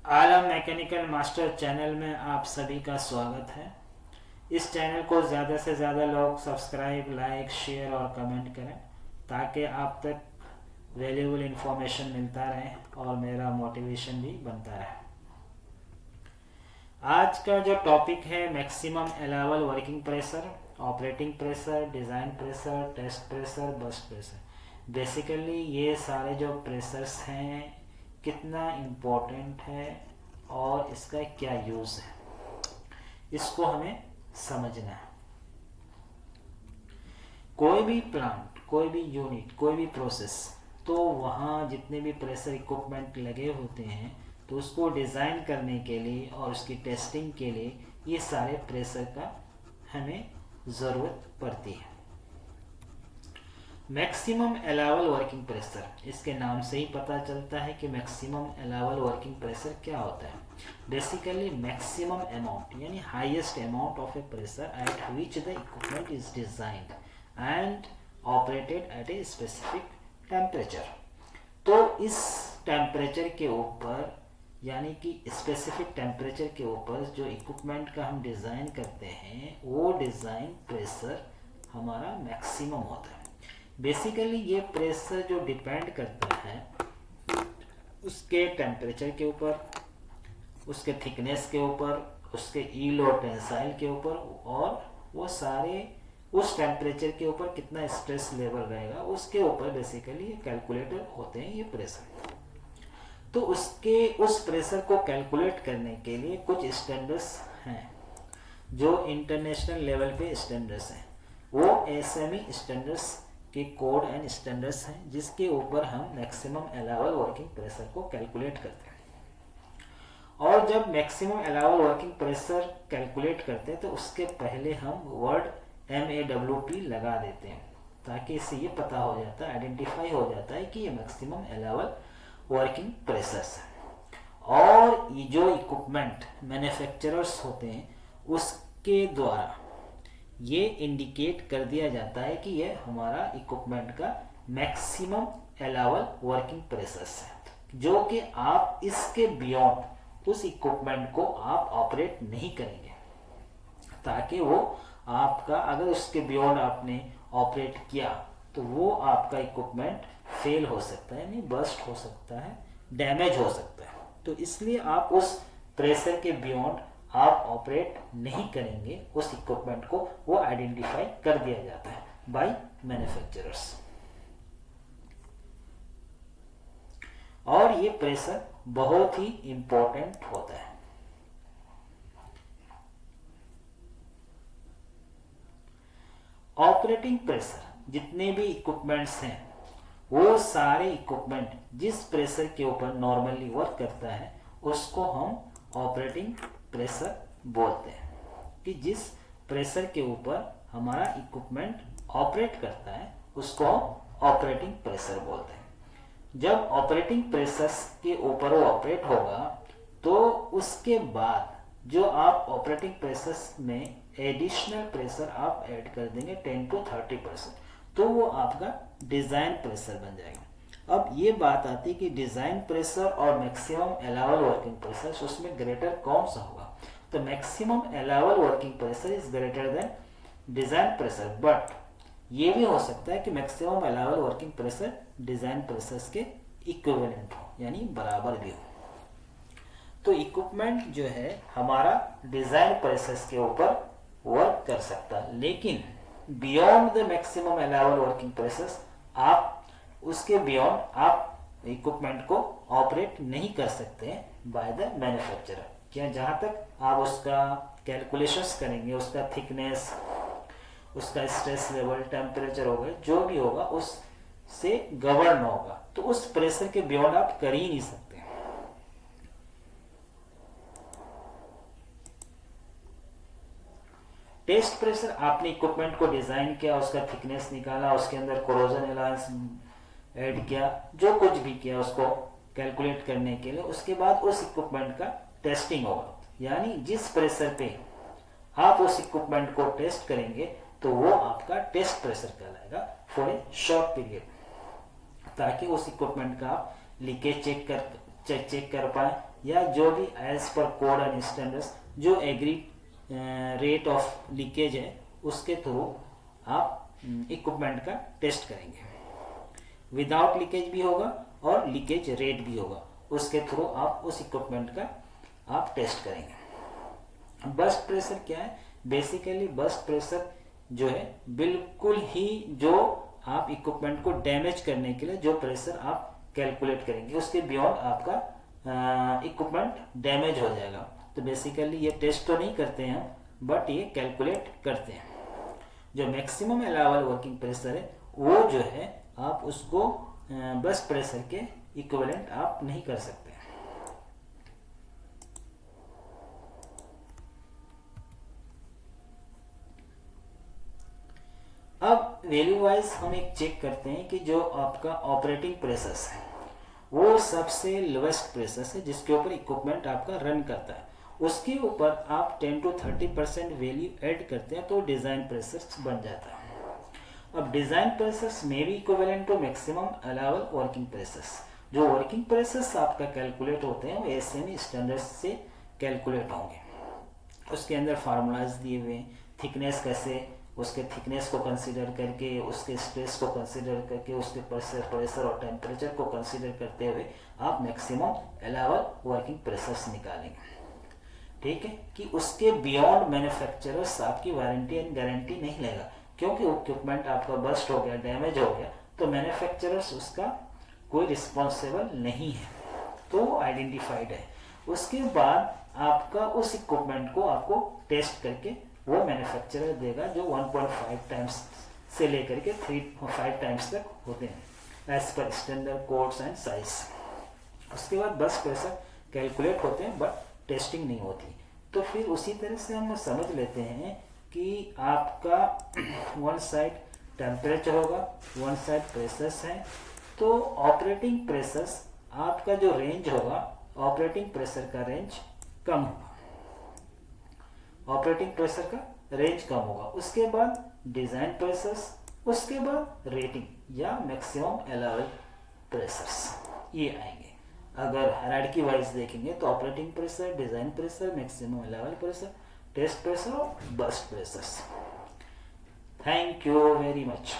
आलम mechanical master channel में आप सभी का स्वागत है। इस चैनल को ज़्यादा से ज़्यादा लोग सब्सक्राइब, लाइक, शेयर और कमेंट करें ताकि आप तक वैल्यूबल इंफॉर्मेशन मिलता रहे और मेरा मोटिवेशन भी बनता रहे। आज का जो टॉपिक है maximum allowable working pressure, operating pressure, design pressure, test pressure, burst pressure. Basically ये सारे जो प्रेशर्स हैं कितना इम्पोर्टेंट है और इसका क्या यूज़ है, इसको हमें समझना है। कोई भी प्लांट, कोई भी यूनिट, कोई भी प्रोसेस, तो वहाँ जितने भी प्रेशर इक्विपमेंट लगे होते हैं तो उसको डिज़ाइन करने के लिए और उसकी टेस्टिंग के लिए ये सारे प्रेशर का हमें ज़रूरत पड़ती है। मैक्सिमम अलाउबल वर्किंग प्रेशर, इसके नाम से ही पता चलता है कि मैक्सिमम अलाउबल वर्किंग प्रेशर क्या होता है। बेसिकली मैक्सिमम अमाउंट यानी highest amount of A pressure at which the equipment is designed and operated at a specific temperature. तो इस टेम्परेचर के ऊपर यानी कि स्पेसिफिक टेम्परेचर के ऊपर जो इक्विपमेंट का हम डिज़ाइन करते हैं वो डिज़ाइन प्रेशर हमारा मैक्सिमम होता है। बेसिकली ये प्रेशर जो डिपेंड करता है उसके टेम्परेचर के ऊपर, उसके थिकनेस के ऊपर, उसके ईल्ड और टेंसाइल के ऊपर, और वो सारे उस टेम्परेचर के ऊपर कितना स्ट्रेस लेवल रहेगा उसके ऊपर बेसिकली कैलकुलेटर होते हैं ये प्रेशर। तो उस प्रेशर को कैलकुलेट करने के लिए कुछ स्टैंडर्ड्स हैं जो इंटरनेशनल लेवल पे स्टैंडर्ड्स हैं। वो एसएमई स्टैंडर्ड्स के कोड एंड स्टैंडर्ड्स हैं जिसके ऊपर हम मैक्सिमम अलाउबल वर्किंग प्रेशर को कैलकुलेट करते हैं। और जब maximum allowable working pressure calculate करते हैं तो उसके पहले हम वर्ड MAWP लगा देते हैं ताकि इससे ये पता हो जाता है, आइडेंटिफाई हो जाता है कि ये मैक्सिमम अलाउबल वर्किंग प्रेशर्स है। और ये जो इक्विपमेंट मैन्युफैक्चरर्स होते हैं उसके द्वारा ये इंडिकेट कर दिया जाता है कि ये हमारा इक्विपमेंट का मैक्सिमम अलाउबल वर्किंग प्रेशर्स है, जो कि आप इसके बियॉन्ड उस इक्विपमेंट को आप ऑपरेट नहीं करेंगे, ताकि वो आपका अगर उसके बियॉन्ड आपने ऑपरेट किया तो वो आपका इक्विपमेंट फेल हो सकता है, यानी बर्स्ट हो सकता है, डैमेज हो सकता है। तो इसलिए आप उस प्रेशर के बियॉन्ड आप ऑपरेट नहीं करेंगे उस इक्विपमेंट को, वो आइडेंटिफाई कर दिया जाता है बाय मैन्युफैक्चरर्स। और ये प्रेशर बहुत ही इंपॉर्टेंट होता है। ऑपरेटिंग प्रेशर जितने भी इक्विपमेंट्स हैं वो सारे इक्विपमेंट जिस प्रेशर के ऊपर नॉर्मली वर्क करता है उसको हम ऑपरेटिंग प्रेशर बोलते हैं। कि जिस प्रेशर के ऊपर हमारा इक्विपमेंट ऑपरेट करता है उसको ऑपरेटिंग प्रेशर बोलते हैं। जब ऑपरेटिंग प्रेशर के ऊपर वो ऑपरेट होगा तो उसके बाद जो आप ऑपरेटिंग प्रेशर में एडिशनल प्रेशर आप ऐड कर देंगे 10 to 30%, तो वो आपका डिज़ाइन प्रेशर बन जाएगा। अब ये बात आती है कि डिज़ाइन प्रेशर और मैक्सिमम अलाउबल वर्किंग प्रेशर उसमें ग्रेटर कौन सा होगा। तो maximum allowable working pressure is greater than design pressure, but ये भी हो सकता है कि maximum allowable working pressure design pressure के इक्विवेलेंट हो, यानी बराबर भी हो। तो इक्विपमेंट जो है हमारा डिज़ाइन प्रेशर के ऊपर वर्क कर सकता है, लेकिन beyond the maximum allowable working pressure आप उसके बियॉन्ड आप इक्विपमेंट को ऑपरेट नहीं कर सकते हैं बाय द मैन्युफैक्चरर। क्या जहाँ तक आप उसका कैलकुलेशंस करेंगे, उसका थिकनेस, उसका स्ट्रेस लेवल, टेम्परेचर होगा, जो भी होगा उससे गवर्न होगा, तो उस प्रेशर के बियॉन्ड आप कर ही नहीं सकते। टेस्ट प्रेशर, आपने इक्विपमेंट को डिजाइन किया, उसका थिकनेस निकाला, उसके अंदर कोरोजन अलायंस ऐड किया, जो कुछ भी किया उसको कैलकुलेट करने के लिए, उसके बाद उस इक्विपमेंट का टेस्टिंग होगा। यानी जिस प्रेशर पे आप उस इक्विपमेंट को टेस्ट करेंगे तो वो आपका टेस्ट प्रेशर कहलाएगा फॉर ए शॉर्ट पीरियड, ताकि उस इक्विपमेंट का आप लीकेज चेक कर पाए, या जो भी as per code and standards जो एग्री रेट ऑफ लीकेज है उसके थ्रू आप इक्विपमेंट का टेस्ट करेंगे। विदाउट लीकेज भी होगा और लीकेज रेट भी होगा, उसके थ्रू आप उस इक्विपमेंट का आप टेस्ट करेंगे। बर्स्ट प्रेशर क्या है? बेसिकली बर्स्ट प्रेशर जो है बिल्कुल ही जो आप इक्विपमेंट को डैमेज करने के लिए जो प्रेशर आप कैलकुलेट करेंगे उसके बियॉन्ड आपका इक्विपमेंट डैमेज हो जाएगा। तो बेसिकली ये टेस्ट तो नहीं करते हैं बट ये कैलकुलेट करते हैं। जो मैक्सिमम अलाउबल वर्किंग प्रेशर है वो जो है आप उसको बर्स्ट प्रेशर के इक्विवेलेंट आप नहीं कर सकते। अब वैल्यू वाइज हम एक चेक करते हैं कि जो आपका ऑपरेटिंग प्रेशर्स है वो सबसे लोवेस्ट प्रेशर्स है जिसके ऊपर इक्विपमेंट आपका रन करता है, उसके ऊपर आप 10 to 30% वैल्यू ऐड करते हैं तो डिज़ाइन प्रेशर्स बन जाता है। अब डिज़ाइन प्रेशर्स में भी equivalent to maximum allowable working pressures, जो वर्किंग प्रेशर्स आपका कैलकुलेट होते हैं वो एसएमई स्टैंडर्ड्स से कैलकुलेट होंगे। उसके अंदर फार्मूलाज दिए हुए, थिकनेस कैसे, उसके थिकनेस को कंसीडर करके, उसके स्ट्रेस को कंसीडर करके, उसके प्रेशर और टेम्परेचर को कंसीडर करते हुए आप मैक्सिमम अलाउबल वर्किंग प्रेशर्स निकालेंगे। ठीक है कि उसके बियॉन्ड मैन्युफैक्चरर्स आपकी वारंटी एंड गारंटी नहीं लेगा, क्योंकि इक्विपमेंट आपका बस्ट हो गया, डैमेज हो गया तो मैन्युफैक्चरर्स उसका कोई रिस्पॉन्सिबल नहीं है, तो आइडेंटिफाइड है। उसके बाद आपका उस इक्विपमेंट को आपको टेस्ट करके वो मैन्युफैक्चरर देगा जो 1.5 टाइम्स से लेकर के 3-5 टाइम्स तक होते हैं as per standard codes and size. उसके बाद बस प्रेशर कैलकुलेट होते हैं बट टेस्टिंग नहीं होती। तो फिर उसी तरह से हम समझ लेते हैं कि आपका वन साइड टेम्परेचर होगा, वन साइड प्रेशर्स हैं, तो ऑपरेटिंग प्रेशर्स आपका जो रेंज होगा ऑपरेटिंग प्रेशर का रेंज कम होगा, ऑपरेटिंग प्रेशर का रेंज कम होगा। उसके बाद डिजाइन प्रेशर्स, उसके बाद रेटिंग या मैक्सिमम अलाउबल प्रेशर्स ये आएंगे। अगर हायरार्की वाइज देखेंगे तो operating pressure, design pressure, maximum allowable pressure, test pressure और burst pressures. Thank you very much.